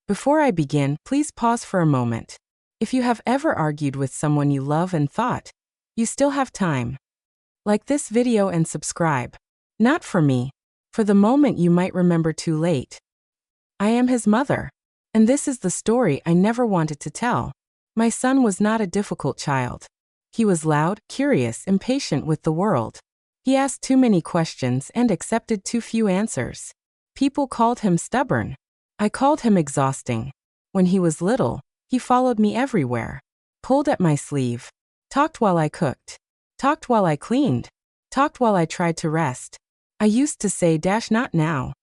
Before I begin, please pause for a moment. If you have ever argued with someone you love and thought, you still have time. Like this video and subscribe. Not for me. For the moment you might remember too late. I am his mother. And this is the story I never wanted to tell. My son was not a difficult child. He was loud, curious, impatient with the world. He asked too many questions and accepted too few answers. People called him stubborn. I called him exhausting. When he was little, he followed me everywhere. Pulled at my sleeve. Talked while I cooked. Talked while I cleaned. Talked while I tried to rest. I used to say not now.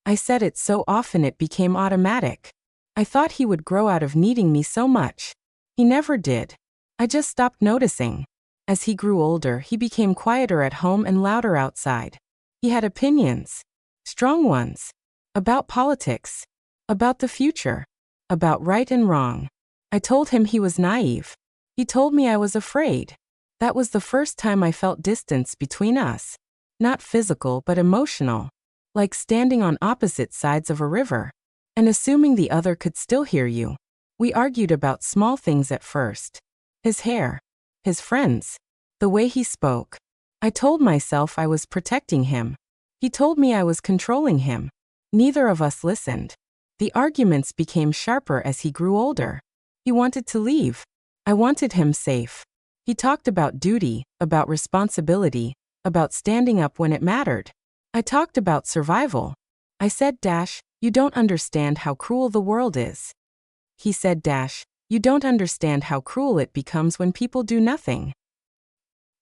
I said it so often it became automatic. I thought he would grow out of needing me so much. He never did. I just stopped noticing. As he grew older, he became quieter at home and louder outside. He had opinions. Strong ones. About politics. About the future. About right and wrong. I told him he was naive. He told me I was afraid. That was the first time I felt distance between us. Not physical but emotional. Like standing on opposite sides of a river. And assuming the other could still hear you. We argued about small things at first. His hair. His friends. The way he spoke. I told myself I was protecting him. He told me I was controlling him. Neither of us listened. The arguments became sharper as he grew older. He wanted to leave. I wanted him safe. He talked about duty, about responsibility, about standing up when it mattered. I talked about survival. I said you don't understand how cruel the world is. He said you don't understand how cruel it becomes when people do nothing.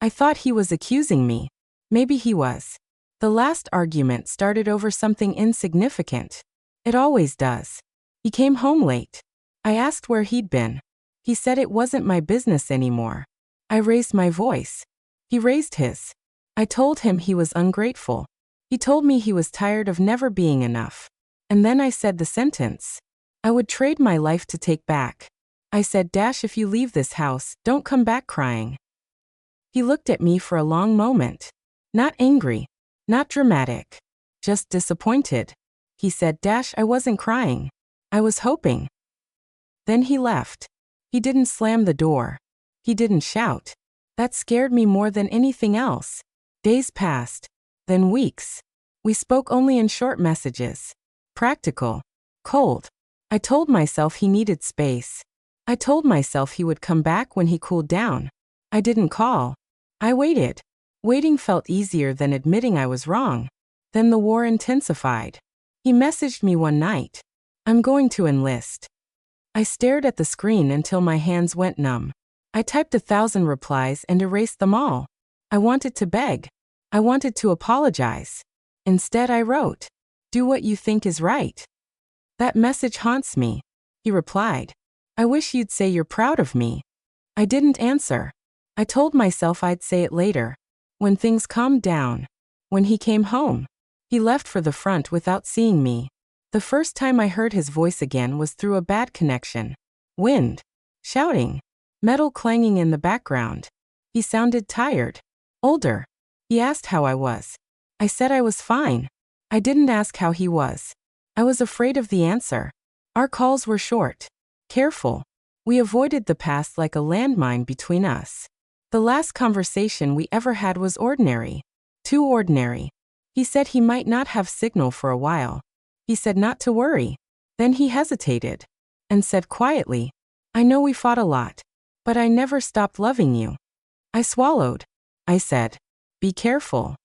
I thought he was accusing me. Maybe he was. The last argument started over something insignificant. It always does. He came home late. I asked where he'd been. He said it wasn't my business anymore. I raised my voice. He raised his. I told him he was ungrateful. He told me he was tired of never being enough. And then I said the sentence I would trade my life to take back. I said if you leave this house, don't come back crying. He looked at me for a long moment. Not angry. Not dramatic. Just disappointed. He said I wasn't crying. I was hoping. Then he left. He didn't slam the door. He didn't shout. That scared me more than anything else. Days passed. Then weeks. We spoke only in short messages. Practical. Cold. I told myself he needed space. I told myself he would come back when he cooled down. I didn't call. I waited. Waiting felt easier than admitting I was wrong. Then the war intensified. He messaged me one night. I'm going to enlist. I stared at the screen until my hands went numb. I typed 1,000 replies and erased them all. I wanted to beg. I wanted to apologize. Instead I wrote, do what you think is right. That message haunts me. He replied, I wish you'd say you're proud of me. I didn't answer. I told myself I'd say it later. When things calmed down. When he came home. He left for the front without seeing me. The first time I heard his voice again was through a bad connection. Wind. Shouting. Metal clanging in the background. He sounded tired. Older. He asked how I was. I said I was fine. I didn't ask how he was. I was afraid of the answer. Our calls were short. Careful. We avoided the past like a landmine between us. The last conversation we ever had was ordinary. Too ordinary. He said he might not have signal for a while. He said not to worry. Then he hesitated. And said quietly, I know we fought a lot. But I never stopped loving you. I swallowed. I said, be careful.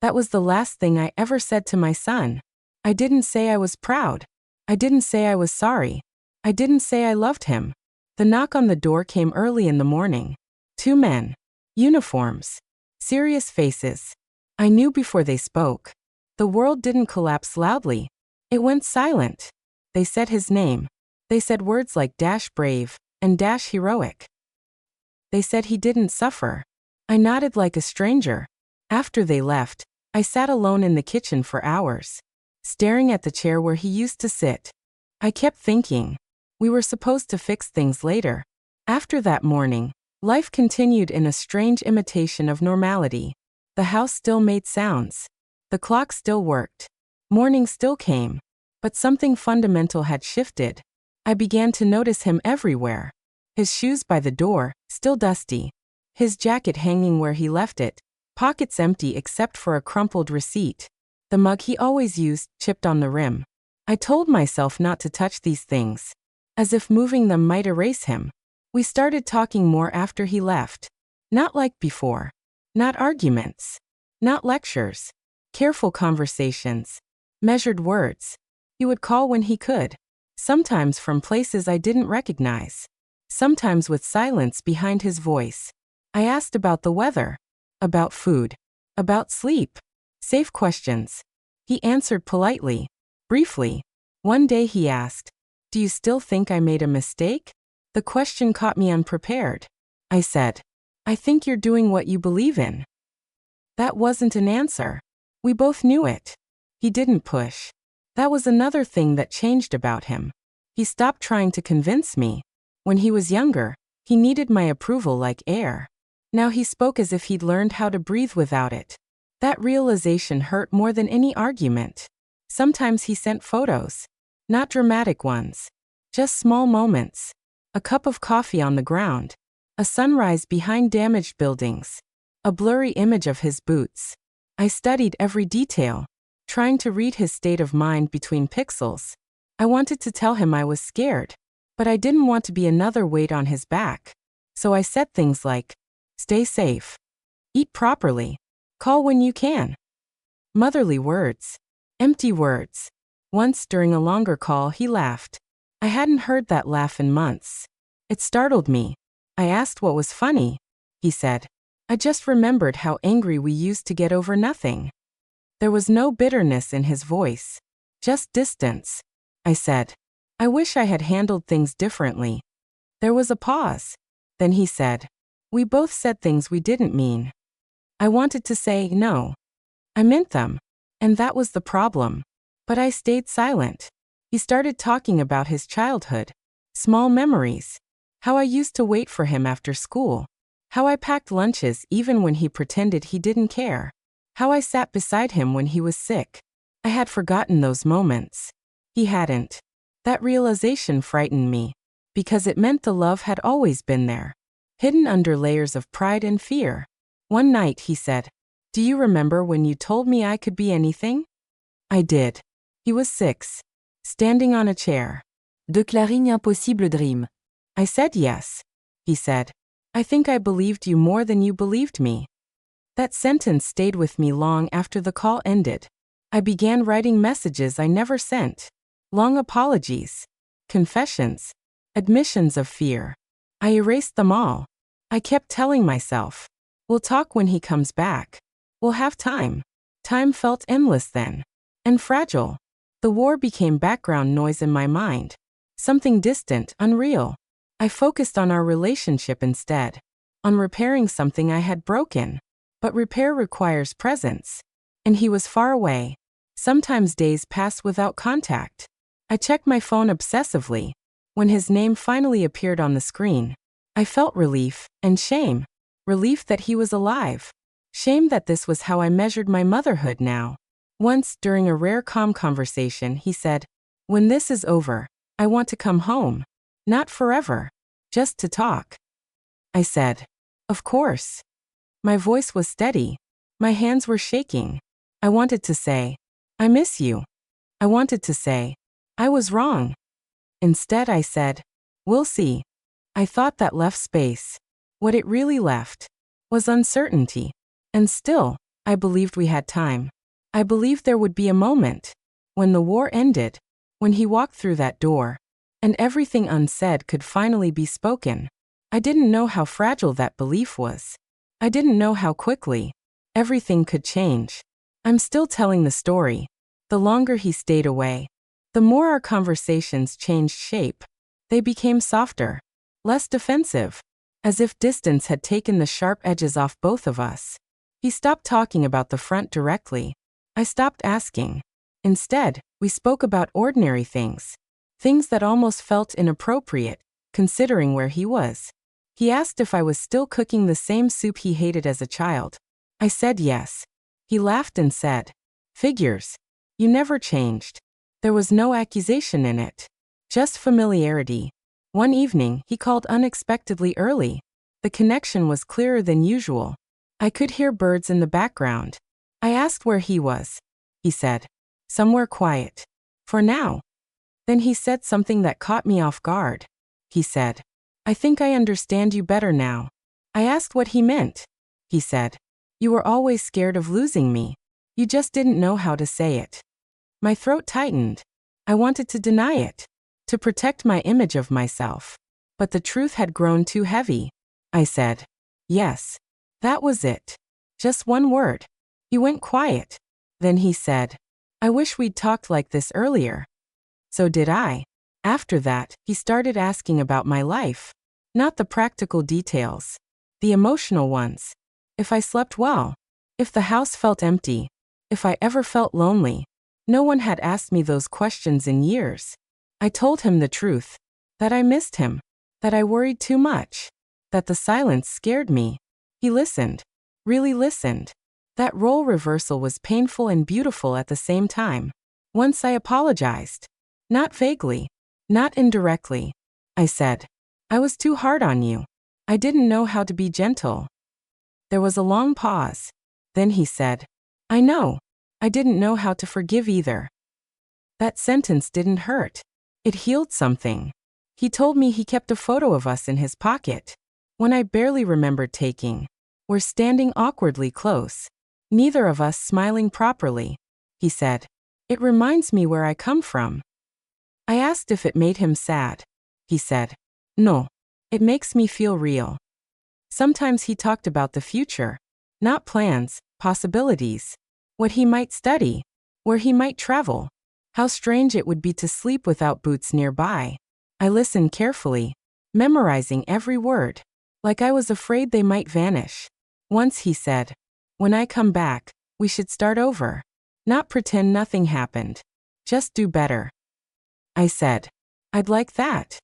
That was the last thing I ever said to my son. I didn't say I was proud. I didn't say I was sorry. I didn't say I loved him. The knock on the door came early in the morning. 2 men. Uniforms. Serious faces. I knew before they spoke. The world didn't collapse loudly. It went silent. They said his name. They said words like brave and heroic. They said he didn't suffer. I nodded like a stranger. After they left, I sat alone in the kitchen for hours, staring at the chair where he used to sit. I kept thinking. We were supposed to fix things later. After that morning, life continued in a strange imitation of normality. The house still made sounds. The clock still worked. Morning still came. But something fundamental had shifted. I began to notice him everywhere. His shoes by the door, still dusty. His jacket hanging where he left it, pockets empty except for a crumpled receipt. The mug he always used, chipped on the rim. I told myself not to touch these things, as if moving them might erase him. We started talking more after he left. Not like before. Not arguments. Not lectures. Careful conversations. Measured words. He would call when he could. Sometimes from places I didn't recognize. Sometimes with silence behind his voice. I asked about the weather. About food. About sleep. Safe questions. He answered politely. Briefly. One day he asked, "Do you still think I made a mistake?" The question caught me unprepared. I said, "I think you're doing what you believe in." That wasn't an answer. We both knew it. He didn't push. That was another thing that changed about him. He stopped trying to convince me. When he was younger, he needed my approval like air. Now he spoke as if he'd learned how to breathe without it. That realization hurt more than any argument. Sometimes he sent photos. Not dramatic ones. Just small moments. A cup of coffee on the ground. A sunrise behind damaged buildings. A blurry image of his boots. I studied every detail, trying to read his state of mind between pixels. I wanted to tell him I was scared, but I didn't want to be another weight on his back. So I said things like, "Stay safe. Eat properly. Call when you can." Motherly words. Empty words. Once during a longer call he laughed. I hadn't heard that laugh in months. It startled me. I asked what was funny. He said, "I just remembered how angry we used to get over nothing." There was no bitterness in his voice. Just distance. I said, "I wish I had handled things differently." There was a pause. Then he said, "We both said things we didn't mean." I wanted to say no. I meant them. And that was the problem. But I stayed silent. He started talking about his childhood. Small memories. How I used to wait for him after school. How I packed lunches even when he pretended he didn't care. How I sat beside him when he was sick. I had forgotten those moments. He hadn't. That realization frightened me, because it meant the love had always been there, hidden under layers of pride and fear. One night he said, "Do you remember when you told me I could be anything?" I did. He was 6, standing on a chair. "Déclaring impossible dream." I said yes. He said, "I think I believed you more than you believed me." That sentence stayed with me long after the call ended. I began writing messages I never sent. Long apologies. Confessions. Admissions of fear. I erased them all. I kept telling myself, "We'll talk when he comes back. We'll have time." Time felt endless then. And fragile. The war became background noise in my mind. Something distant, unreal. I focused on our relationship instead. On repairing something I had broken. But repair requires presence. And he was far away. Sometimes days passed without contact. I checked my phone obsessively. When his name finally appeared on the screen, I felt relief and shame. Relief that he was alive. Shame that this was how I measured my motherhood now. Once, during a rare calm conversation, he said, "When this is over, I want to come home. Not forever. Just to talk." I said, "Of course." My voice was steady. My hands were shaking. I wanted to say, "I miss you." I wanted to say, "I was wrong." Instead I said, "We'll see." I thought that left space. What it really left was uncertainty. And still, I believed we had time. I believed there would be a moment. When the war ended. When he walked through that door. And everything unsaid could finally be spoken. I didn't know how fragile that belief was. I didn't know how quickly everything could change. I'm still telling the story. The longer he stayed away, the more our conversations changed shape. They became softer, less defensive, as if distance had taken the sharp edges off both of us. He stopped talking about the front directly. I stopped asking. Instead, we spoke about ordinary things. Things that almost felt inappropriate, considering where he was. He asked if I was still cooking the same soup he hated as a child. I said yes. He laughed and said, "Figures. You never changed." There was no accusation in it. Just familiarity. One evening, he called unexpectedly early. The connection was clearer than usual. I could hear birds in the background. I asked where he was. He said, "Somewhere quiet. For now." Then he said something that caught me off guard. He said, "I think I understand you better now." I asked what he meant. He said, "You were always scared of losing me. You just didn't know how to say it." My throat tightened. I wanted to deny it, to protect my image of myself. But the truth had grown too heavy. I said, "Yes. That was it. Just one word." He went quiet. Then he said, "I wish we'd talked like this earlier." So did I. After that, he started asking about my life. Not the practical details. The emotional ones. If I slept well. If the house felt empty. If I ever felt lonely. No one had asked me those questions in years. I told him the truth. That I missed him. That I worried too much. That the silence scared me. He listened. Really listened. That role reversal was painful and beautiful at the same time. Once I apologized. Not vaguely. Not indirectly. I said, "I was too hard on you. I didn't know how to be gentle." There was a long pause. Then he said, "I know. I didn't know how to forgive either." That sentence didn't hurt. It healed something. He told me he kept a photo of us in his pocket. One I barely remembered taking. We're standing awkwardly close. Neither of us smiling properly. He said, "It reminds me where I come from." I asked if it made him sad. He said, "No. It makes me feel real." Sometimes he talked about the future. Not plans, possibilities. What he might study. Where he might travel. How strange it would be to sleep without boots nearby. I listened carefully, memorizing every word, like I was afraid they might vanish. Once he said, "When I come back, we should start over. Not pretend nothing happened. Just do better." I said, "I'd like that."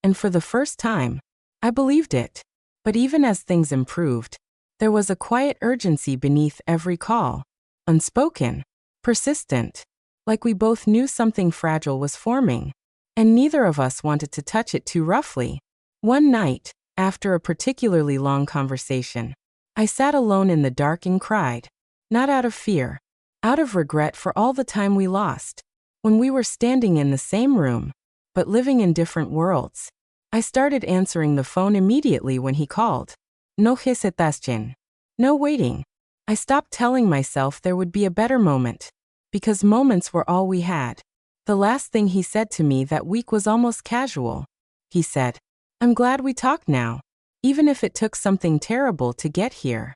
And for the first time, I believed it. But even as things improved, there was a quiet urgency beneath every call. Unspoken. Persistent. Like we both knew something fragile was forming. And neither of us wanted to touch it too roughly. One night, after a particularly long conversation, I sat alone in the dark and cried. Not out of fear. Out of regret for all the time we lost. When we were standing in the same room, but living in different worlds. I started answering the phone immediately when he called. No hesitation. No waiting. I stopped telling myself there would be a better moment. Because moments were all we had. The last thing he said to me that week was almost casual. He said, "I'm glad we talked now. Even if it took something terrible to get here."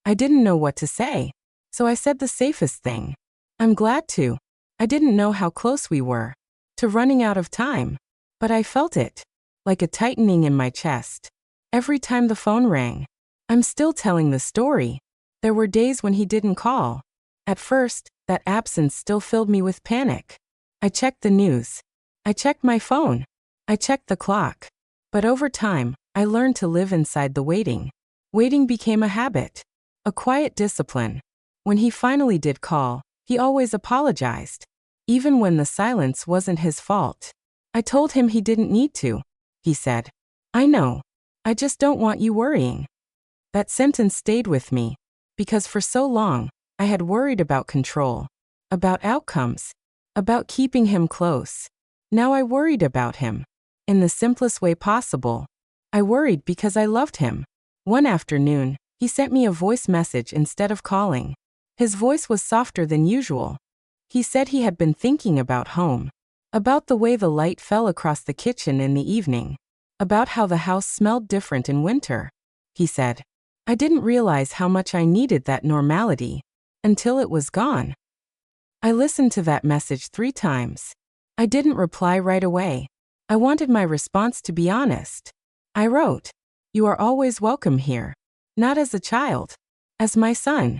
I didn't know what to say. So I said the safest thing. "I'm glad to." I didn't know how close we were to running out of time. But I felt it. Like a tightening in my chest. Every time the phone rang. I'm still telling the story. There were days when he didn't call. At first, that absence still filled me with panic. I checked the news. I checked my phone. I checked the clock. But over time, I learned to live inside the waiting. Waiting became a habit. A quiet discipline. When he finally did call, he always apologized. Even when the silence wasn't his fault. I told him he didn't need to. He said, "I know. I just don't want you worrying." That sentence stayed with me. Because for so long, I had worried about control. About outcomes. About keeping him close. Now I worried about him. In the simplest way possible. I worried because I loved him. One afternoon, he sent me a voice message instead of calling. His voice was softer than usual. He said he had been thinking about home. About the way the light fell across the kitchen in the evening. About how the house smelled different in winter. He said, "I didn't realize how much I needed that normality. Until it was gone." I listened to that message 3 times. I didn't reply right away. I wanted my response to be honest. I wrote, "You are always welcome here. Not as a child. As my son."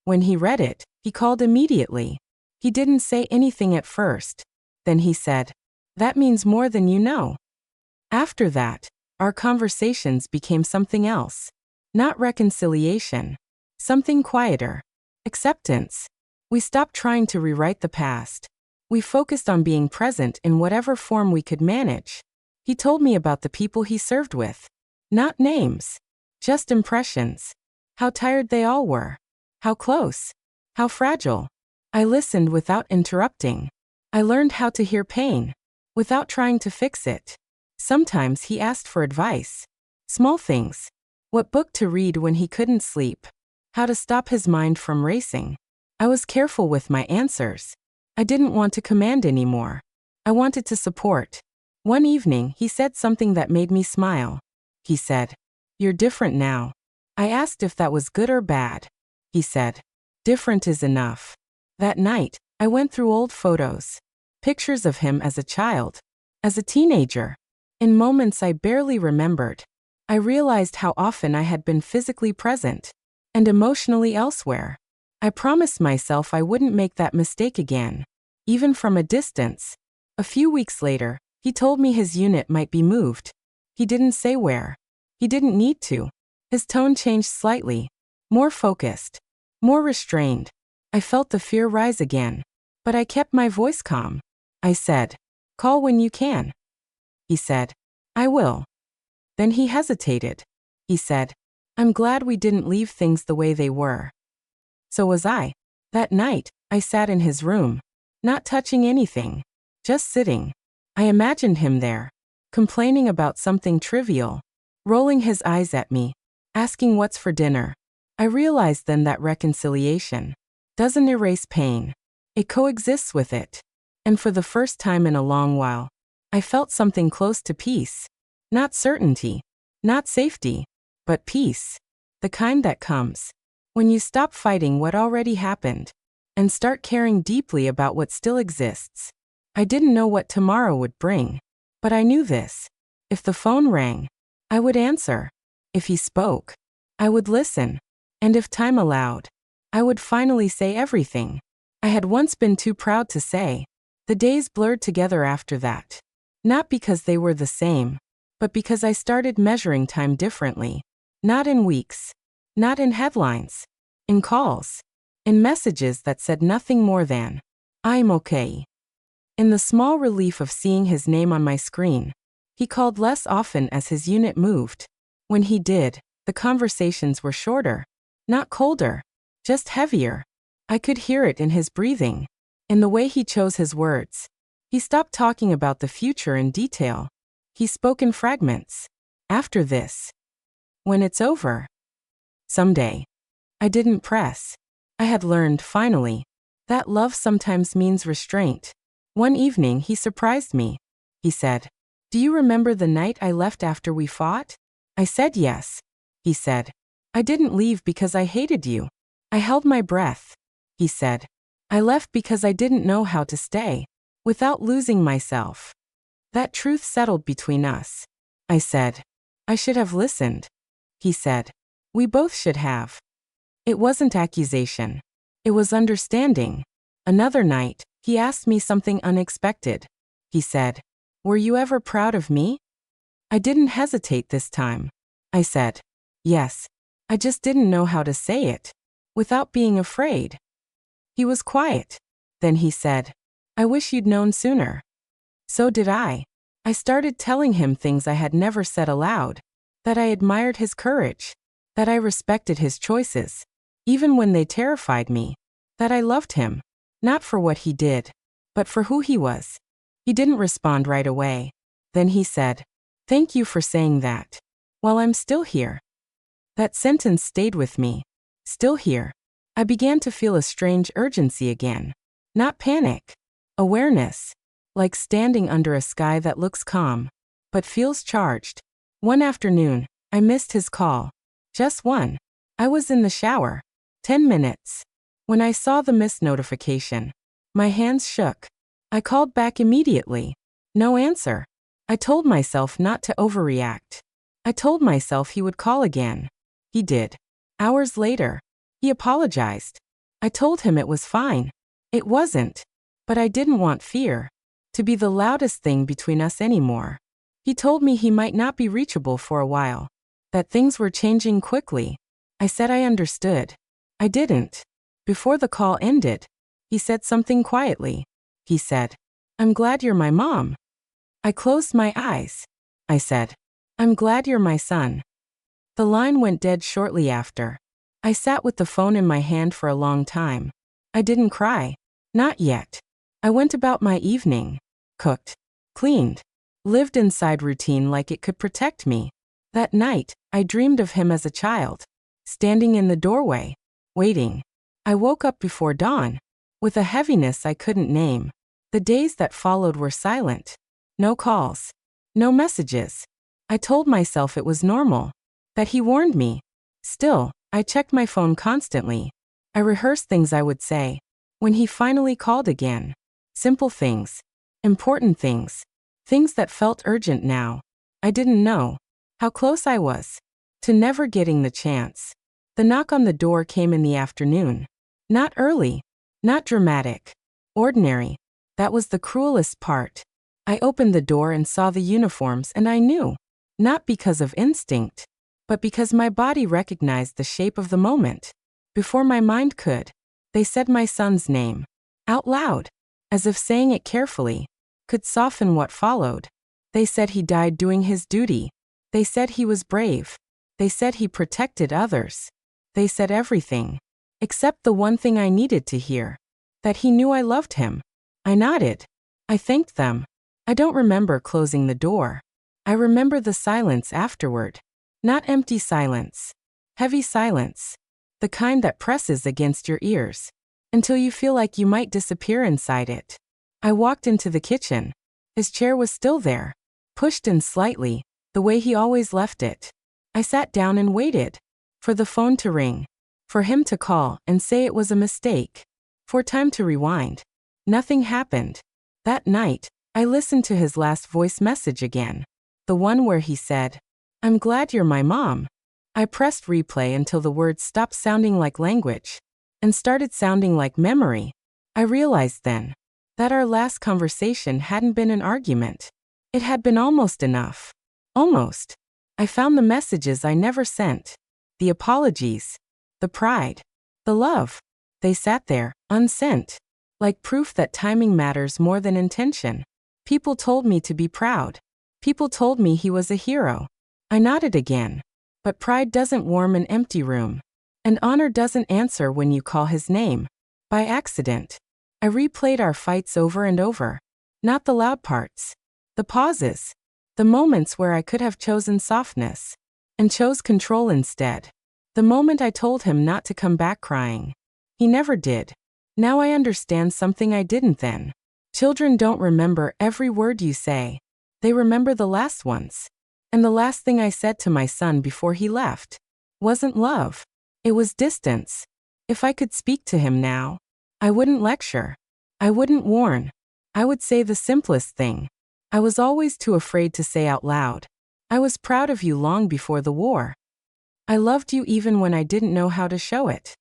When he read it, he called immediately. He didn't say anything at first. Then he said, "That means more than you know." After that, our conversations became something else. Not reconciliation. Something quieter. Acceptance. We stopped trying to rewrite the past. We focused on being present in whatever form we could manage. He told me about the people he served with. Not names. Just impressions. How tired they all were. How close. How fragile. I listened without interrupting. I learned how to hear pain without trying to fix it. Sometimes he asked for advice. Small things. What book to read when he couldn't sleep. How to stop his mind from racing. I was careful with my answers. I didn't want to command anymore. I wanted to support. One evening, he said something that made me smile. He said, "You're different now." I asked if that was good or bad. He said, "Different is enough." That night, I went through old photos. Pictures of him as a child. As a teenager. In moments I barely remembered. I realized how often I had been physically present. And emotionally elsewhere. I promised myself I wouldn't make that mistake again. Even from a distance. A few weeks later, he told me his unit might be moved. He didn't say where. He didn't need to. His tone changed slightly. More focused. More restrained. I felt the fear rise again. But I kept my voice calm. I said, "Call when you can." He said, "I will." Then he hesitated. He said, "I'm glad we didn't leave things the way they were." So was I. That night, I sat in his room. Not touching anything. Just sitting. I imagined him there. Complaining about something trivial. Rolling his eyes at me. Asking what's for dinner. I realized then that reconciliation doesn't erase pain. It coexists with it. And for the first time in a long while, I felt something close to peace. Not certainty. Not safety. But peace. The kind that comes when you stop fighting what already happened and start caring deeply about what still exists. I didn't know what tomorrow would bring. But I knew this. If the phone rang, I would answer. If he spoke, I would listen. And if time allowed, I would finally say everything I had once been too proud to say. The days blurred together after that. Not because they were the same, but because I started measuring time differently. Not in weeks. Not in headlines. In calls. In messages that said nothing more than, "I'm okay." In the small relief of seeing his name on my screen. He called less often as his unit moved. When he did, the conversations were shorter. Not colder. Just heavier. I could hear it in his breathing. In the way he chose his words. He stopped talking about the future in detail. He spoke in fragments. After this. When it's over. Someday. I didn't press. I had learned, finally, that love sometimes means restraint. One evening he surprised me. He said, "Do you remember the night I left after we fought?" I said yes. He said, "I didn't leave because I hated you. I held my breath." He said, "I left because I didn't know how to stay without losing myself." That truth settled between us. I said, "I should have listened." He said, "We both should have." It wasn't accusation. It was understanding. Another night, he asked me something unexpected. He said, "Were you ever proud of me?" I didn't hesitate this time. I said, "Yes. I just didn't know how to say it without being afraid." He was quiet. Then he said, "I wish you'd known sooner." So did I. I started telling him things I had never said aloud. That I admired his courage. That I respected his choices. Even when they terrified me. That I loved him. Not for what he did, but for who he was. He didn't respond right away. Then he said, "Thank you for saying that. While I'm still here." That sentence stayed with me. Still here. I began to feel a strange urgency again. Not panic. Awareness. Like standing under a sky that looks calm, but feels charged. One afternoon, I missed his call. Just one. I was in the shower. 10 minutes. When I saw the missed notification, my hands shook. I called back immediately. No answer. I told myself not to overreact. I told myself he would call again. He did. Hours later, he apologized. I told him it was fine. It wasn't. But I didn't want fear to be the loudest thing between us anymore. He told me he might not be reachable for a while. That things were changing quickly. I said I understood. I didn't. Before the call ended, he said something quietly. he said. I'm glad you're my mom. I closed my eyes. I said, I'm glad you're my son. The line went dead shortly after. I sat with the phone in my hand for a long time. I didn't cry. Not yet. I went about my evening. Cooked. Cleaned. Lived inside routine like it could protect me. That night, I dreamed of him as a child. Standing in the doorway. Waiting. I woke up before dawn. With a heaviness I couldn't name. The days that followed were silent. No calls. No messages. I told myself it was normal. That he warned me. Still, I checked my phone constantly. I rehearsed things I would say. When he finally called again. Simple things. Important things. Things that felt urgent now. I didn't know how close I was to never getting the chance. The knock on the door came in the afternoon. Not early. Not dramatic. Ordinary. That was the cruelest part. I opened the door and saw the uniforms and I knew. Not because of instinct, but because my body recognized the shape of the moment. Before my mind could. They said my son's name. Out loud. As if saying it carefully could soften what followed. They said he died doing his duty. They said he was brave. They said he protected others. They said everything. Except the one thing I needed to hear. That he knew I loved him. I nodded. I thanked them. I don't remember closing the door. I remember the silence afterward. Not empty silence. Heavy silence. The kind that presses against your ears. Until you feel like you might disappear inside it. I walked into the kitchen. His chair was still there. Pushed in slightly, the way he always left it. I sat down and waited. For the phone to ring. For him to call and say it was a mistake. For time to rewind. Nothing happened. That night, I listened to his last voice message again. The one where he said, I'm glad you're my mom. I pressed replay until the words stopped sounding like language and started sounding like memory. I realized then that our last conversation hadn't been an argument. It had been almost enough. Almost. I found the messages I never sent. The apologies. The pride. The love. They sat there, unsent. Like proof that timing matters more than intention. People told me to be proud. People told me he was a hero. I nodded again. But pride doesn't warm an empty room. And honor doesn't answer when you call his name. By accident. I replayed our fights over and over. Not the loud parts. The pauses. The moments where I could have chosen softness. And chose control instead. The moment I told him not to come back crying. He never did. Now I understand something I didn't then. Children don't remember every word you say. They remember the last ones. And the last thing I said to my son before he left wasn't love. It was distance. If I could speak to him now, I wouldn't lecture. I wouldn't warn. I would say the simplest thing. I was always too afraid to say out loud. I was proud of you long before the war. I loved you even when I didn't know how to show it.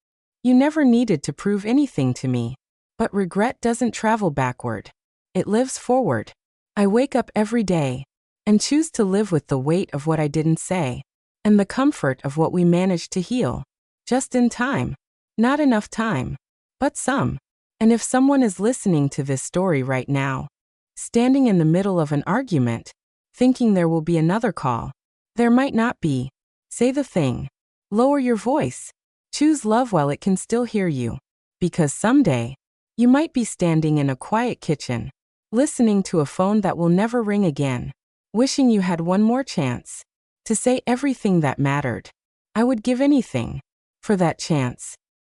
You never needed to prove anything to me. But regret doesn't travel backward. It lives forward. I wake up every day and choose to live with the weight of what I didn't say and the comfort of what we managed to heal. Just in time. Not enough time. But some. And if someone is listening to this story right now, standing in the middle of an argument, thinking there will be another call, there might not be. Say the thing. Lower your voice. Choose love while it can still hear you. Because someday, you might be standing in a quiet kitchen, listening to a phone that will never ring again, wishing you had one more chance to say everything that mattered. I would give anything for that chance.